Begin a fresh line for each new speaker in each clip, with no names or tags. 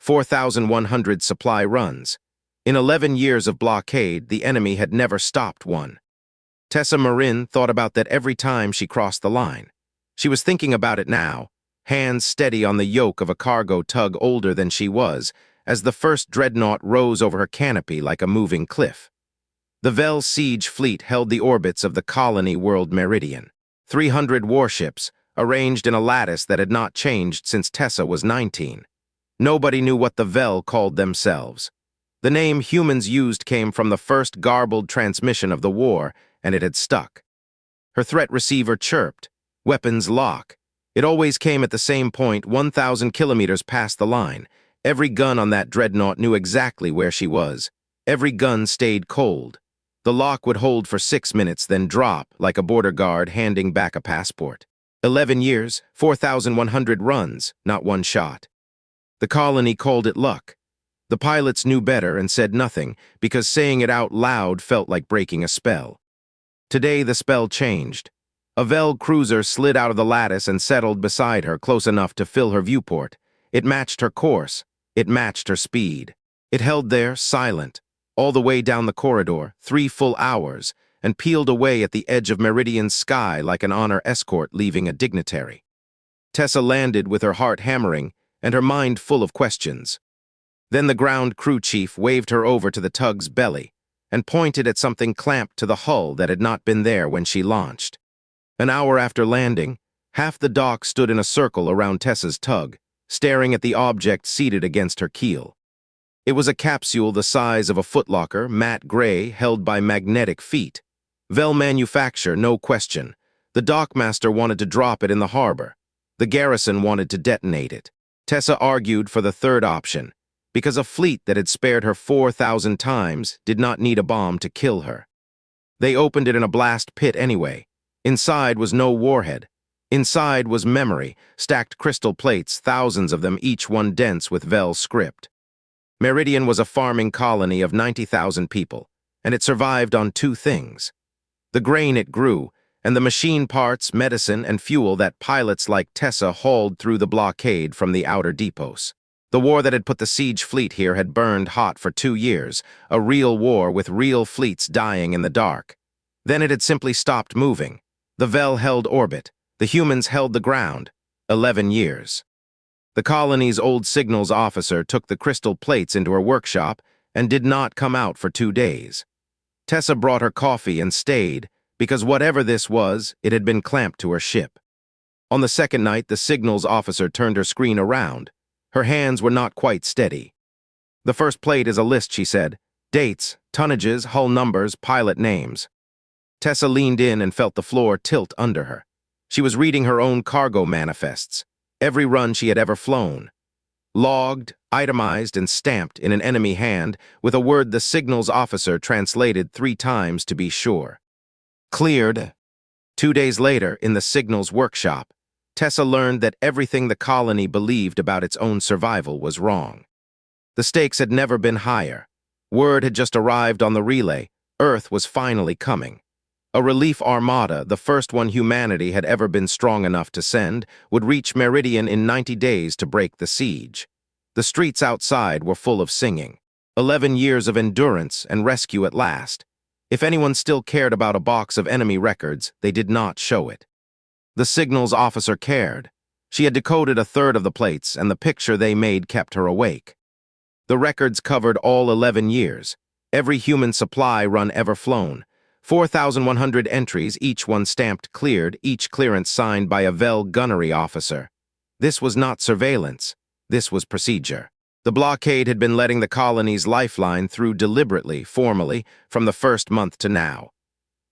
4,100 supply runs. In 11 years of blockade, the enemy had never stopped one. Tessa Marin thought about that every time she crossed the line. She was thinking about it now, hands steady on the yoke of a cargo tug older than she was, as the first dreadnought rose over her canopy like a moving cliff. The Vel siege fleet held the orbits of the colony world meridian. 300 warships, arranged in a lattice that had not changed since Tessa was 19. Nobody knew what the Vel called themselves. The name humans used came from the first garbled transmission of the war, and it had stuck. Her threat receiver chirped. Weapons lock. It always came at the same point, 1,000 kilometers past the line. Every gun on that dreadnought knew exactly where she was. Every gun stayed cold. The lock would hold for 6 minutes, then drop, like a border guard handing back a passport. 11 years, 4,100 runs, not one shot. The colony called it luck. The pilots knew better and said nothing, because saying it out loud felt like breaking a spell. Today the spell changed. A Vel cruiser slid out of the lattice and settled beside her, close enough to fill her viewport. It matched her course. It matched her speed. It held there, silent, all the way down the corridor, 3 full hours, and peeled away at the edge of Meridian's sky like an honor escort leaving a dignitary. Tessa landed with her heart hammering and her mind full of questions. Then the ground crew chief waved her over to the tug's belly and pointed at something clamped to the hull that had not been there when she launched. An hour after landing, half the dock stood in a circle around Tessa's tug, staring at the object seated against her keel. It was a capsule the size of a footlocker, matte gray, held by magnetic feet. Vel manufacture, no question. The dockmaster wanted to drop it in the harbor. The garrison wanted to detonate it. Tessa argued for the third option, because a fleet that had spared her 4,000 times did not need a bomb to kill her. They opened it in a blast pit anyway. Inside was no warhead. Inside was memory, stacked crystal plates, thousands of them, each one dense with Vel script. Meridian was a farming colony of 90,000 people, and it survived on 2 things: the grain it grew, and the machine parts, medicine, and fuel that pilots like Tessa hauled through the blockade from the outer depots. The war that had put the siege fleet here had burned hot for 2 years, a real war with real fleets dying in the dark. Then it had simply stopped moving. The Vel held orbit. The humans held the ground. 11 years. The colony's old signals officer took the crystal plates into her workshop and did not come out for 2 days. Tessa brought her coffee and stayed, because whatever this was, it had been clamped to her ship. On the second night, the signals officer turned her screen around. Her hands were not quite steady. "The first plate is a list," she said. "Dates, tonnages, hull numbers, pilot names." Tessa leaned in and felt the floor tilt under her. She was reading her own cargo manifests, every run she had ever flown. Logged, itemized, and stamped in an enemy hand with a word the signals officer translated 3 times to be sure. Cleared. 2 days later, in the signals workshop, Tessa learned that everything the colony believed about its own survival was wrong. The stakes had never been higher. Word had just arrived on the relay. Earth was finally coming. A relief armada, the first one humanity had ever been strong enough to send, would reach Meridian in 90 days to break the siege. The streets outside were full of singing. 11 years of endurance and rescue at last. If anyone still cared about a box of enemy records, they did not show it. The signals officer cared. She had decoded a third of the plates, and the picture they made kept her awake. The records covered all 11 years, every human supply run ever flown. 4,100 entries, each one stamped cleared, each clearance signed by a Vel gunnery officer. This was not surveillance. This was procedure. The blockade had been letting the colony's lifeline through deliberately, formally, from the first month to now.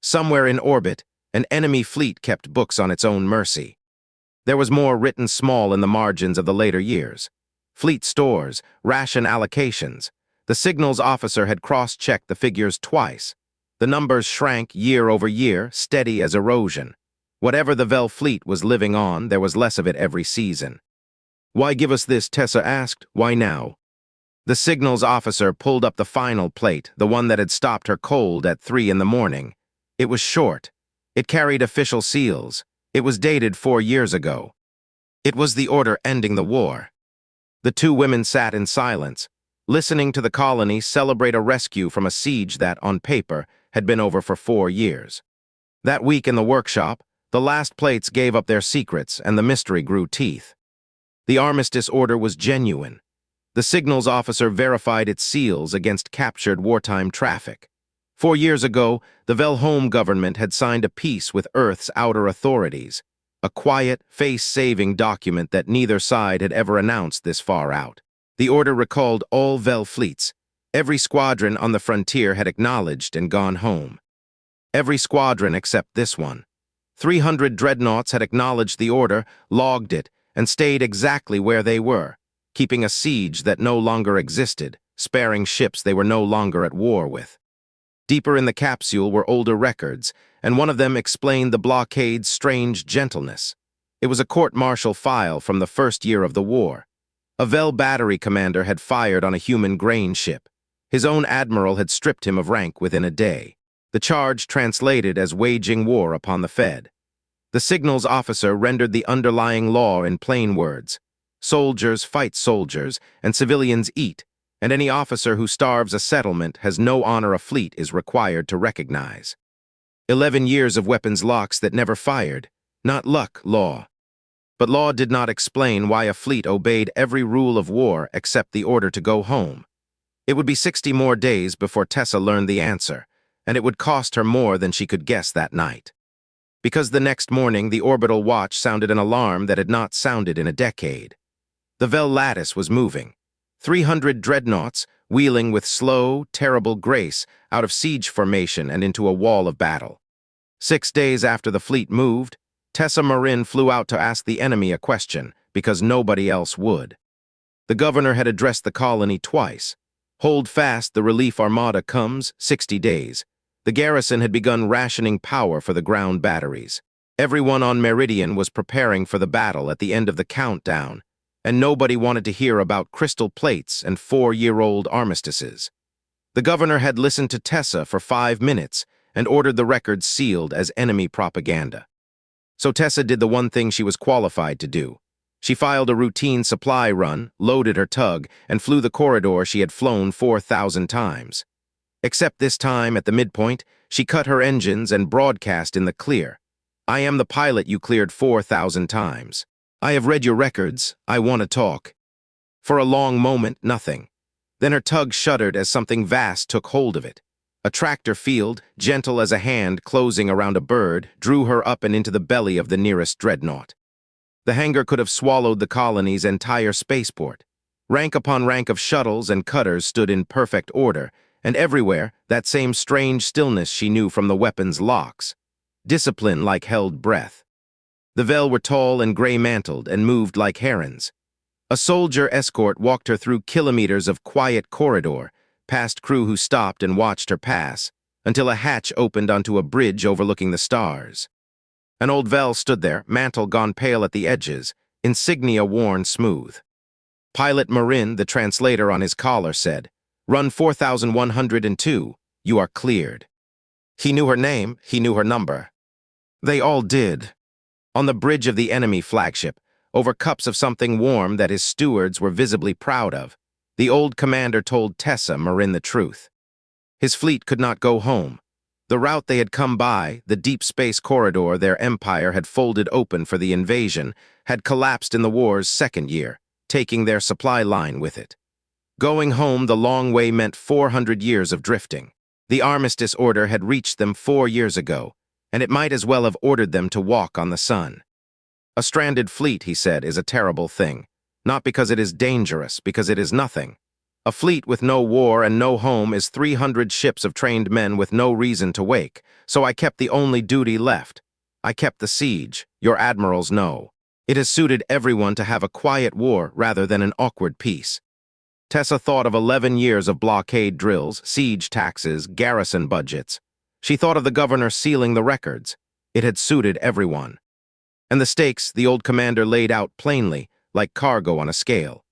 Somewhere in orbit, an enemy fleet kept books on its own mercy. There was more written small in the margins of the later years. Fleet stores, ration allocations. The signals officer had cross-checked the figures twice. The numbers shrank year over year, steady as erosion. Whatever the Vel fleet was living on, there was less of it every season. "Why give us this?" Tessa asked. "Why now?" The signals officer pulled up the final plate, the one that had stopped her cold at 3 in the morning. It was short. It carried official seals. It was dated 4 years ago. It was the order ending the war. The two women sat in silence, listening to the colony celebrate a rescue from a siege that, on paper, had been over for 4 years. That week in the workshop, the last plates gave up their secrets and the mystery grew teeth. The armistice order was genuine. The signals officer verified its seals against captured wartime traffic. 4 years ago, the Velhome government had signed a peace with Earth's outer authorities, a quiet, face-saving document that neither side had ever announced this far out. The order recalled all Vel fleets. Every squadron on the frontier had acknowledged and gone home. Every squadron except this one. 300 dreadnoughts had acknowledged the order, logged it, and stayed exactly where they were, keeping a siege that no longer existed, sparing ships they were no longer at war with. Deeper in the capsule were older records, and one of them explained the blockade's strange gentleness. It was a court-martial file from the first year of the war. A Vel battery commander had fired on a human grain ship. His own admiral had stripped him of rank within a day. The charge translated as waging war upon the Fed. The signals officer rendered the underlying law in plain words. Soldiers fight soldiers, and civilians eat, and any officer who starves a settlement has no honor a fleet is required to recognize. 11 years of weapons locks that never fired. Not luck, law. But law did not explain why a fleet obeyed every rule of war except the order to go home. It would be 60 more days before Tessa learned the answer, and it would cost her more than she could guess that night. Because the next morning the orbital watch sounded an alarm that had not sounded in a decade. The Vel lattice was moving. 300 dreadnoughts, wheeling with slow, terrible grace out of siege formation and into a wall of battle. 6 days after the fleet moved, Tessa Marin flew out to ask the enemy a question, because nobody else would. The governor had addressed the colony twice. Hold fast, the relief armada comes, 60 days. The garrison had begun rationing power for the ground batteries. Everyone on Meridian was preparing for the battle at the end of the countdown, and nobody wanted to hear about crystal plates and 4-year-old armistices. The governor had listened to Tessa for 5 minutes and ordered the records sealed as enemy propaganda. So Tessa did the one thing she was qualified to do. She filed a routine supply run, loaded her tug, and flew the corridor she had flown 4,000 times. Except this time, at the midpoint, she cut her engines and broadcast in the clear. I am the pilot you cleared 4,000 times. I have read your records. I want to talk. For a long moment, nothing. Then her tug shuddered as something vast took hold of it. A tractor field, gentle as a hand closing around a bird, drew her up and into the belly of the nearest dreadnought. The hangar could have swallowed the colony's entire spaceport. Rank upon rank of shuttles and cutters stood in perfect order, and everywhere that same strange stillness she knew from the weapons locks. Discipline like held breath. The Vel were tall and gray-mantled and moved like herons. A soldier escort walked her through kilometers of quiet corridor, past crew who stopped and watched her pass, until a hatch opened onto a bridge overlooking the stars. An old Vel stood there, mantle gone pale at the edges, insignia worn smooth. Pilot Marin, the translator on his collar, said, "Run 4102, you are cleared." He knew her name, he knew her number. They all did. On the bridge of the enemy flagship, over cups of something warm that his stewards were visibly proud of, the old commander told Tessa Marin the truth. His fleet could not go home. The route they had come by, the deep space corridor their empire had folded open for the invasion, had collapsed in the war's second year, taking their supply line with it. Going home the long way meant 400 years of drifting. The armistice order had reached them 4 years ago, and it might as well have ordered them to walk on the sun. A stranded fleet, he said, is a terrible thing. Not because it is dangerous, because it is nothing. A fleet with no war and no home is 300 ships of trained men with no reason to wake, so I kept the only duty left. I kept the siege, your admirals know. It has suited everyone to have a quiet war rather than an awkward peace. Tessa thought of 11 years of blockade drills, siege taxes, garrison budgets. She thought of the governor sealing the records. It had suited everyone. And the stakes the old commander laid out plainly, like cargo on a scale.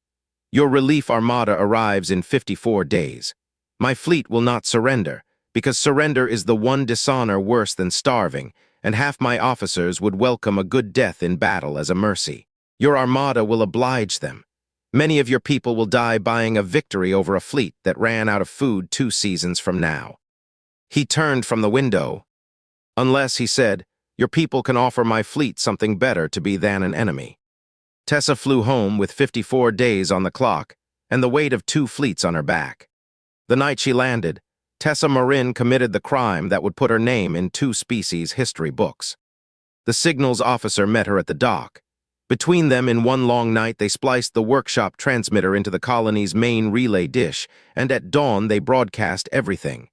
Your relief armada arrives in 54 days. My fleet will not surrender, because surrender is the one dishonor worse than starving, and half my officers would welcome a good death in battle as a mercy. Your armada will oblige them. Many of your people will die buying a victory over a fleet that ran out of food 2 seasons from now. He turned from the window. Unless, he said, your people can offer my fleet something better to be than an enemy. Tessa flew home with 54 days on the clock and the weight of 2 fleets on her back. The night she landed, Tessa Marin committed the crime that would put her name in 2 species history books. The signals officer met her at the dock. Between them, in one long night, they spliced the workshop transmitter into the colony's main relay dish, and at dawn they broadcast everything.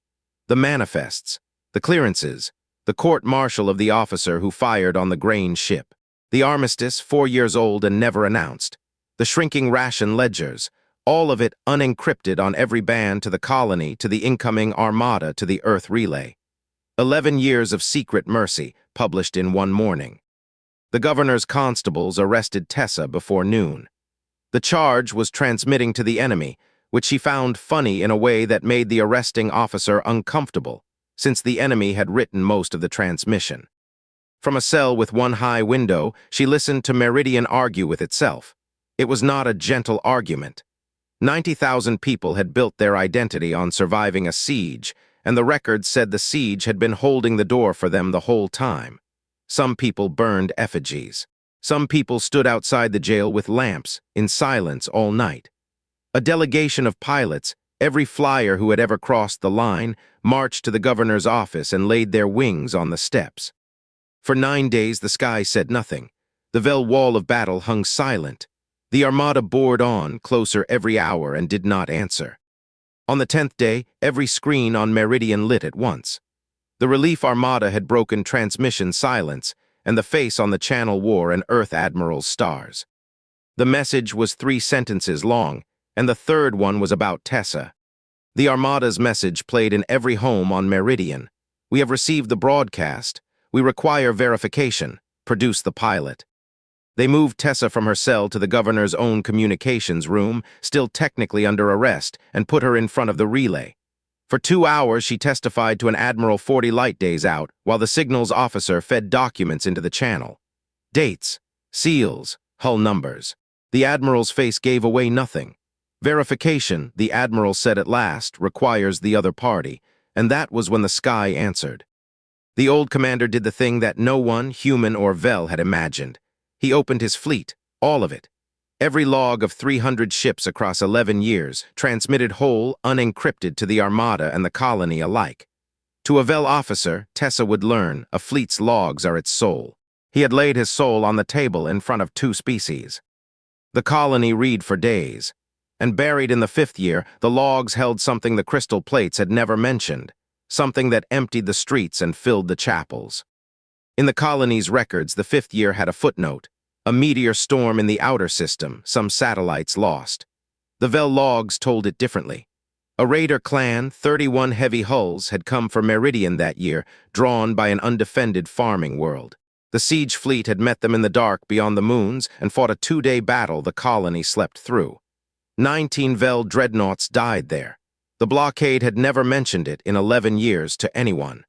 The manifests, the clearances, the court-martial of the officer who fired on the grain ship, the armistice, 4 years old and never announced, the shrinking ration ledgers, all of it unencrypted on every band to the colony, to the incoming armada, to the Earth relay. 11 years of secret mercy, published in one morning. The governor's constables arrested Tessa before noon. The charge was transmitting to the enemy, which she found funny in a way that made the arresting officer uncomfortable, since the enemy had written most of the transmission. From a cell with one high window, she listened to Meridian argue with itself. It was not a gentle argument. 90,000 people had built their identity on surviving a siege, and the records said the siege had been holding the door for them the whole time. Some people burned effigies. Some people stood outside the jail with lamps, in silence all night. A delegation of pilots, every flyer who had ever crossed the line, marched to the governor's office and laid their wings on the steps. For 9 days the sky said nothing. The Vel wall of battle hung silent. The armada bored on, closer every hour, and did not answer. On the 10th day, every screen on Meridian lit at once. The relief armada had broken transmission silence, and the face on the channel wore an Earth Admiral's stars. The message was 3 sentences long, and the third one was about Tessa. The armada's message played in every home on Meridian. We have received the broadcast. We require verification. Produce the pilot. They moved Tessa from her cell to the governor's own communications room, still technically under arrest, and put her in front of the relay. For 2 hours, she testified to an Admiral 40 light days out, while the signals officer fed documents into the channel. Dates, seals, hull numbers. The Admiral's face gave away nothing. Verification, the Admiral said at last, requires the other party, and that was when the sky answered. The old commander did the thing that no one, human or Vel, had imagined. He opened his fleet, all of it. Every log of 300 ships across 11 years, transmitted whole, unencrypted to the armada and the colony alike. To a Vel officer, Tessa would learn, a fleet's logs are its soul. He had laid his soul on the table in front of 2 species. The colony read for days. And buried in the 5th year, the logs held something the crystal plates had never mentioned, something that emptied the streets and filled the chapels. In the colony's records, the 5th year had a footnote. A meteor storm in the outer system, some satellites lost. The Vel logs told it differently. A raider clan, 31 heavy hulls, had come for Meridian that year, drawn by an undefended farming world. The siege fleet had met them in the dark beyond the moons and fought a 2-day battle the colony slept through. 19 Vel dreadnoughts died there. The blockade had never mentioned it in 11 years to anyone.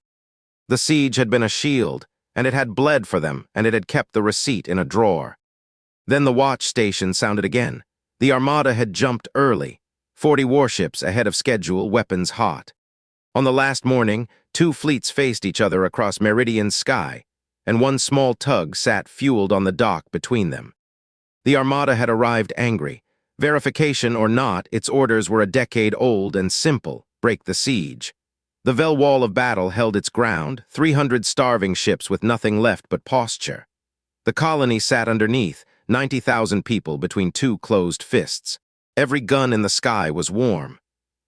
The siege had been a shield, and it had bled for them, and it had kept the receipt in a drawer. Then the watch station sounded again. The armada had jumped early, 40 warships ahead of schedule, weapons hot. On the last morning, 2 fleets faced each other across Meridian's sky, and one small tug sat fueled on the dock between them. The armada had arrived angry. Verification or not, its orders were a decade old and simple: break the siege. The Vel wall of battle held its ground, 300 starving ships with nothing left but posture. The colony sat underneath, 90,000 people between 2 closed fists. Every gun in the sky was warm.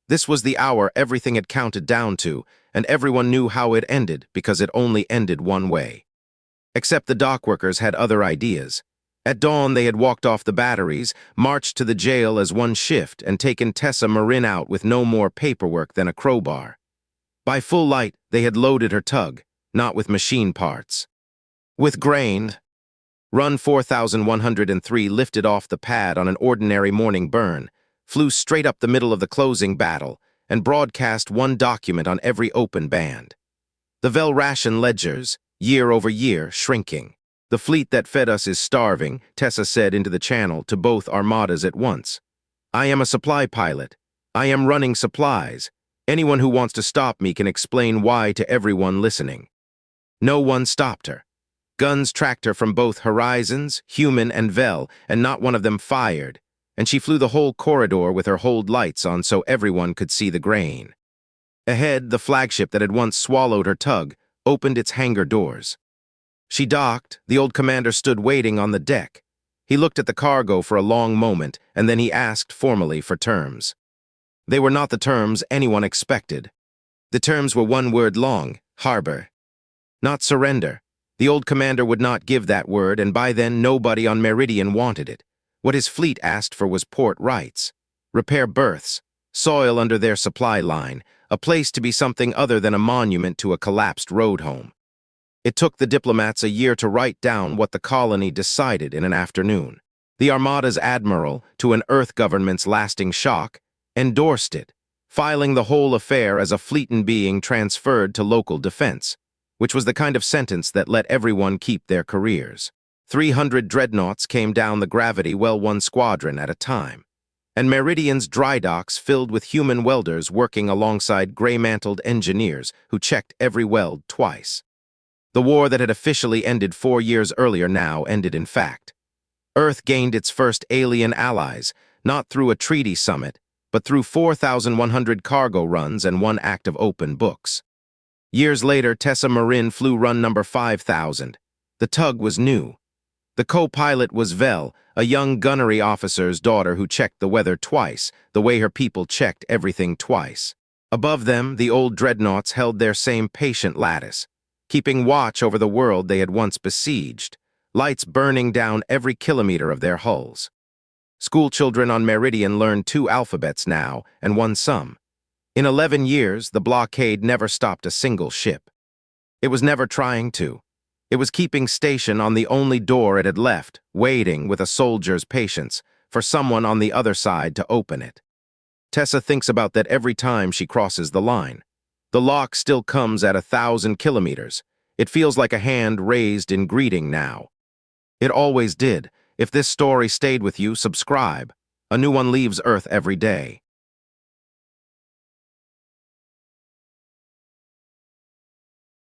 This was the hour everything had counted down to, and everyone knew how it ended because it only ended one way. Except the dockworkers had other ideas. At dawn, they had walked off the batteries, marched to the jail as one shift, and taken Tessa Marin out with no more paperwork than a crowbar. By full light, they had loaded her tug, not with machine parts. With grain. Run 4103 lifted off the pad on an ordinary morning burn, flew straight up the middle of the closing battle, and broadcast one document on every open band. The Vel ration ledgers, year over year, shrinking. The fleet that fed us is starving, Tessa said into the channel to both armadas at once. I am a supply pilot. I am running supplies. Anyone who wants to stop me can explain why to everyone listening. No one stopped her. Guns tracked her from both horizons, human and Vel, and not one of them fired, and she flew the whole corridor with her hold lights on so everyone could see the grain. Ahead, the flagship that had once swallowed her tug opened its hangar doors. She docked. The old commander stood waiting on the deck. He looked at the cargo for a long moment, and then he asked formally for terms. They were not the terms anyone expected. The terms were one word long: Harbour. Not surrender. The old commander would not give that word, and by then nobody on Meridian wanted it. What his fleet asked for was port rights, repair berths, soil under their supply line, a place to be something other than a monument to a collapsed road home. It took the diplomats a year to write down what the colony decided in an afternoon. The Armada's admiral, to an Earth government's lasting shock, endorsed it, filing the whole affair as a fleetin' being transferred to local defense, which was the kind of sentence that let everyone keep their careers. 300 dreadnoughts came down the gravity well one squadron at a time, and Meridian's dry docks filled with human welders working alongside gray-mantled engineers who checked every weld twice. The war that had officially ended 4 years earlier now ended in fact. Earth gained its first alien allies, not through a treaty summit, but through 4,100 cargo runs and one act of open books. Years later, Tessa Marin flew run number 5,000. The tug was new. The co-pilot was Vel, a young gunnery officer's daughter who checked the weather twice, the way her people checked everything twice. Above them, the old dreadnoughts held their same patient lattice, keeping watch over the world they had once besieged, lights burning down every kilometer of their hulls. Schoolchildren on Meridian learned 2 alphabets now, and 1 sum. In 11 years, the blockade never stopped a single ship. It was never trying to. It was keeping station on the only door it had left, waiting with a soldier's patience for someone on the other side to open it. Tessa thinks about that every time she crosses the line. The lock still comes at 1,000 kilometers. It feels like a hand raised in greeting now. It always did. If this story stayed with you, subscribe. A new one leaves Earth every day.